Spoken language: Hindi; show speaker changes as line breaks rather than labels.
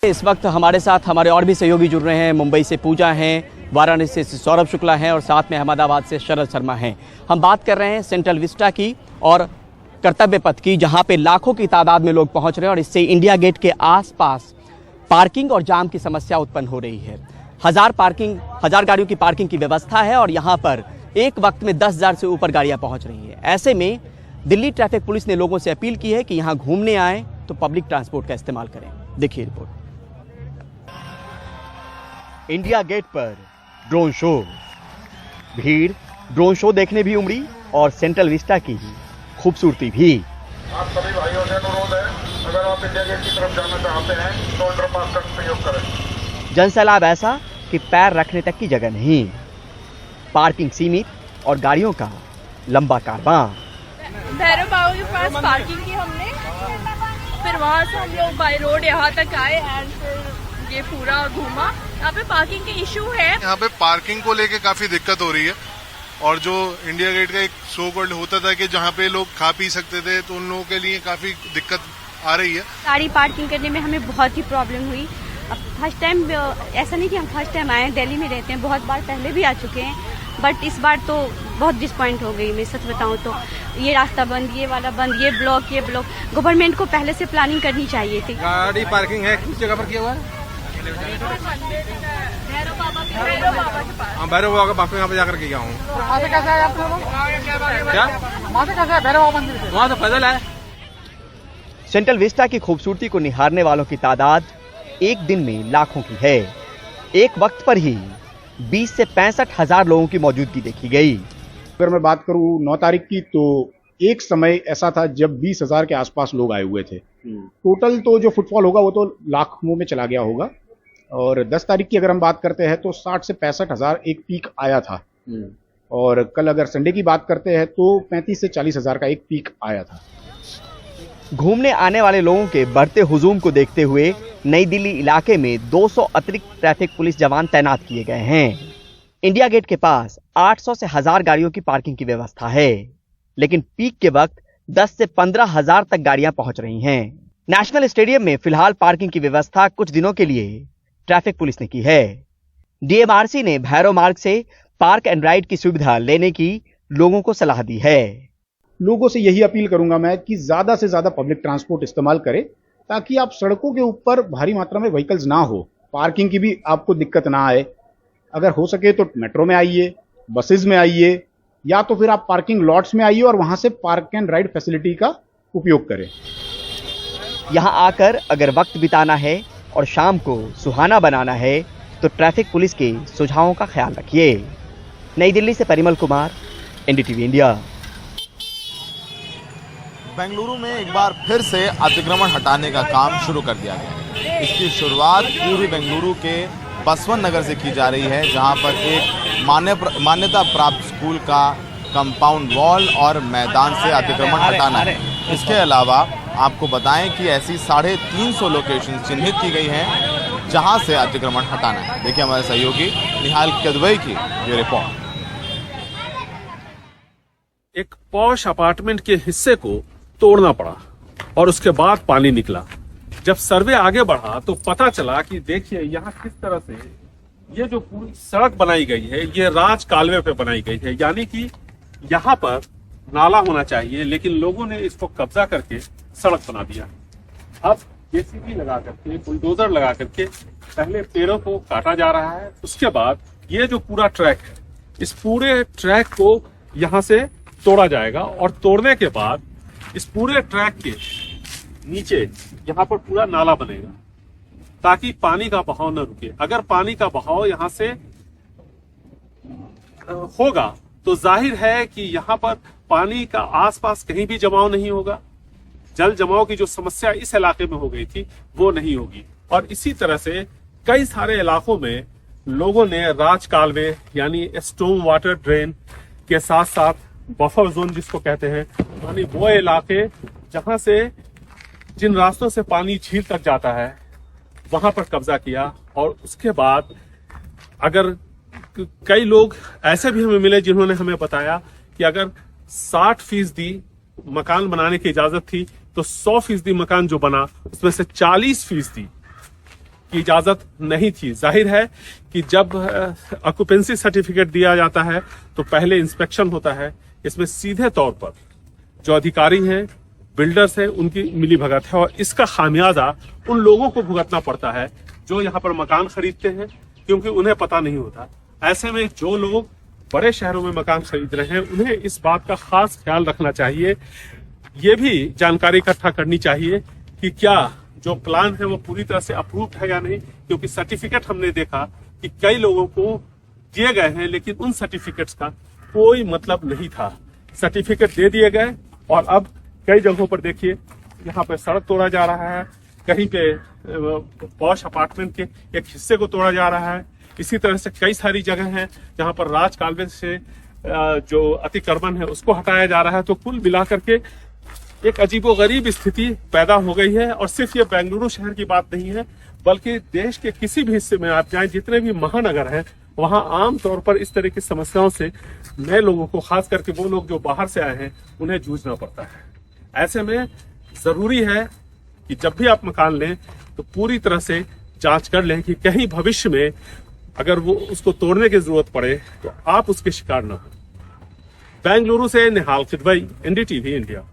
इस वक्त हमारे साथ हमारे और भी सहयोगी जुड़ रहे हैं। मुंबई से पूजा हैं, वाराणसी से सौरभ शुक्ला हैं और साथ में अहमदाबाद से शरद शर्मा हैं। हम बात कर रहे हैं सेंट्रल विस्टा की और कर्तव्य पथ की, जहां पे लाखों की तादाद में लोग पहुंच रहे हैं और इससे इंडिया गेट के आसपास पार्किंग और जाम की समस्या उत्पन्न हो रही है। हजार गाड़ियों की पार्किंग की व्यवस्था है और यहाँ पर एक वक्त में 10,000 से ऊपर गाड़ियाँ पहुँच रही हैं। ऐसे में दिल्ली ट्रैफिक पुलिस ने लोगों से अपील की है कि यहाँ घूमने आए तो पब्लिक ट्रांसपोर्ट का इस्तेमाल करें। देखिए रिपोर्ट। इंडिया गेट पर ड्रोन शो, भीड़ ड्रोन शो देखने भी उमड़ी और सेंट्रल विस्टा की खूबसूरती भी।
आप सभी भाइयों से अनुरोध है, अगर आप इंडिया गेट की तरफ जाना चाहते हैं तो अंडरपास का प्रयोग करें।
जनसैलाब ऐसा कि पैर रखने तक की जगह नहीं, पार्किंग सीमित और गाड़ियों का लंबा कारवां।
भैरव बाबा के पास पार्किंग की हमने, फिर वहाँ से हम लोग बाय रोड यहाँ तक आए एंड फिर ये पूरा घूमा। यहाँ पे पार्किंग के इशू है,
यहाँ पे पार्किंग को लेके काफी दिक्कत हो रही है और जो इंडिया गेट का एक सो कॉल्ड होता था कि जहाँ पे लोग खा पी सकते थे, तो उन लोगों के लिए काफी दिक्कत आ रही है।
गाड़ी पार्किंग करने में हमें बहुत ही प्रॉब्लम हुई। अब फर्स्ट टाइम, ऐसा नहीं कि हम फर्स्ट टाइम आए हैं, दिल्ली में रहते हैं, बहुत बार पहले भी आ चुके हैं, बट इस बार तो बहुत डिसपॉइंट हो गई मैं सच बताऊं तो। ये रास्ता बंद, ये वाला बंद, ये ब्लॉक। गवर्नमेंट को पहले से प्लानिंग करनी चाहिए थी।
गाड़ी पार्किंग है किस जगह पर किया हुआ है?
भैरव बाबा के पास।
भैरव बाबा का यहाँ पे जाकर के गया हूँ।
वहाँ से कैसे आए आप लोग?
क्या
वहाँ से कैसे आए भैरव बाबा मंदिर से?
वहाँ से पैदल है।
सेंट्रल विस्टा की खूबसूरती को निहारने वालों की तादाद एक दिन में लाखों की है। एक वक्त पर ही 20 से 65 हजार लोगों की मौजूदगी देखी गई।
अगर मैं बात करूं 9 तारीख की, तो एक समय ऐसा था जब 20,000 के आसपास लोग आए हुए थे। टोटल तो जो फुटफॉल होगा वो तो लाखों में चला गया होगा। और 10 तारीख की अगर हम बात करते हैं तो 60 से 65 हजार एक पीक आया था। और कल अगर संडे की बात करते हैं तो 35 से 40 हजार का एक पीक आया था।
घूमने आने वाले लोगों के बढ़ते हुजूम को देखते हुए नई दिल्ली इलाके में 200 अतिरिक्त ट्रैफिक पुलिस जवान तैनात किए गए हैं। इंडिया गेट के पास 800 से 1000 गाड़ियों की पार्किंग की व्यवस्था है, लेकिन पीक के वक्त 10 से 15 हजार तक गाड़ियां पहुंच रही हैं। नेशनल स्टेडियम में फिलहाल पार्किंग की व्यवस्था कुछ दिनों के लिए ट्रैफिक पुलिस ने की है। डीएमआरसी ने भैरव मार्ग से पार्क एंड राइड की सुविधा लेने की लोगों को सलाह दी है।
लोगों से यही अपील करूंगा मैं कि ज्यादा से ज्यादा पब्लिक ट्रांसपोर्ट इस्तेमाल करें, ताकि आप सड़कों के ऊपर भारी मात्रा में व्हीकल्स ना हो, पार्किंग की भी आपको दिक्कत ना आए। अगर हो सके तो मेट्रो में आइए, बसेज में आइए, या तो फिर आप पार्किंग लॉट्स में आइए और वहां से पार्क एंड राइड फैसिलिटी का उपयोग करें।
यहां आकर अगर वक्त बिताना है और शाम को सुहाना बनाना है तो ट्रैफिक पुलिस के सुझावों का ख्याल रखिए। नई दिल्ली से परिमल कुमार, एनडीटीवी इंडिया।
बेंगलुरु में एक बार फिर से अतिक्रमण हटाने का काम शुरू कर दिया गया। इसकी शुरुआत पूर्वी बेंगलुरु के बसवन नगर से की जा रही है, जहां पर एक मान्यता प्राप्त स्कूल का कंपाउंड वॉल और मैदान से अतिक्रमण हटाना है। इसके अलावा आपको बताएं कि ऐसी 350 लोकेशन चिन्हित की गई हैं जहां से अतिक्रमण हटाना है। देखिए हमारे सहयोगी निहाल कदवई की ये रिपोर्ट।
एक पॉश अपार्टमेंट के हिस्से को तोड़ना पड़ा और उसके बाद पानी निकला। जब सर्वे आगे बढ़ा तो पता चला कि देखिए यहाँ किस तरह से ये जो पूरी सड़क बनाई गई है, ये राज कालवे पे बनाई गई है। यानी कि यहाँ पर नाला होना चाहिए, लेकिन लोगों ने इसको कब्जा करके सड़क बना दिया। अब जेसीबी लगा करके, बुलडोजर लगा करके पहले पेड़ों को काटा जा रहा है, उसके बाद ये जो पूरा ट्रैक है, इस पूरे ट्रैक को यहाँ से तोड़ा जाएगा और तोड़ने के बाद इस पूरे ट्रैक के नीचे यहाँ पर पूरा नाला बनेगा ताकि पानी का बहाव न रुके। अगर पानी का बहाव यहाँ से होगा तो जाहिर है कि यहाँ पर पानी का आसपास कहीं भी जमाव नहीं होगा। जल जमाव की जो समस्या इस इलाके में हो गई थी वो नहीं होगी। और इसी तरह से कई सारे इलाकों में लोगों ने राज कालवे यानी स्टॉर्म वाटर ड्रेन के साथ साथ बफर जोन जिसको कहते हैं, यानी वो इलाके जहां से जिन रास्तों से पानी झील तक जाता है वहां पर कब्जा किया। और उसके बाद अगर कई लोग ऐसे भी हमें मिले जिन्होंने हमें बताया कि अगर 60% मकान बनाने की इजाजत थी तो 100% मकान जो बना उसमें से 40% की इजाजत नहीं थी। जाहिर है कि जब ऑक्यूपेंसी सर्टिफिकेट दिया जाता है तो पहले इंस्पेक्शन होता है। इसमें सीधे तौर पर जो अधिकारी हैं, बिल्डर्स हैं, उनकी मिलीभगत है और इसका खामियाजा उन लोगों को भुगतना पड़ता है जो यहाँ पर मकान खरीदते हैं, क्योंकि उन्हें पता नहीं होता। ऐसे में जो लोग बड़े शहरों में मकान खरीद रहे हैं उन्हें इस बात का खास ख्याल रखना चाहिए, ये भी जानकारी इकट्ठा करनी चाहिए कि क्या जो प्लान है वो पूरी तरह से अप्रूव्ड है या नहीं, क्योंकि सर्टिफिकेट हमने देखा कि कई लोगों को दिए गए हैं लेकिन उन सर्टिफिकेट्स का कोई मतलब नहीं था। सर्टिफिकेट दे दिए गए और अब कई जगहों पर देखिए यहाँ पे सड़क तोड़ा जा रहा है, कहीं पे पॉश अपार्टमेंट के एक हिस्से को तोड़ा जा रहा है। इसी तरह से कई सारी जगह हैं जहां पर राज कालवे से जो अतिक्रमण है उसको हटाया जा रहा है। तो कुल मिलाकर के एक अजीबोगरीब स्थिति पैदा हो गई है। और सिर्फ ये बेंगलुरु शहर की बात नहीं है, बल्कि देश के किसी भी हिस्से में आप जाएं, जितने भी महानगर हैं, वहां आम तौर पर इस तरह की समस्याओं से नए लोगों को, खास करके वो लोग जो बाहर से आए हैं, उन्हें जूझना पड़ता है। ऐसे में जरूरी है कि जब भी आप मकान लें तो पूरी तरह से जांच कर लें कि कहीं भविष्य में अगर वो उसको तोड़ने की जरूरत पड़े तो आप उसके शिकार न हो। बेंगलुरु से निहाल किदवई, NDTV इंडिया।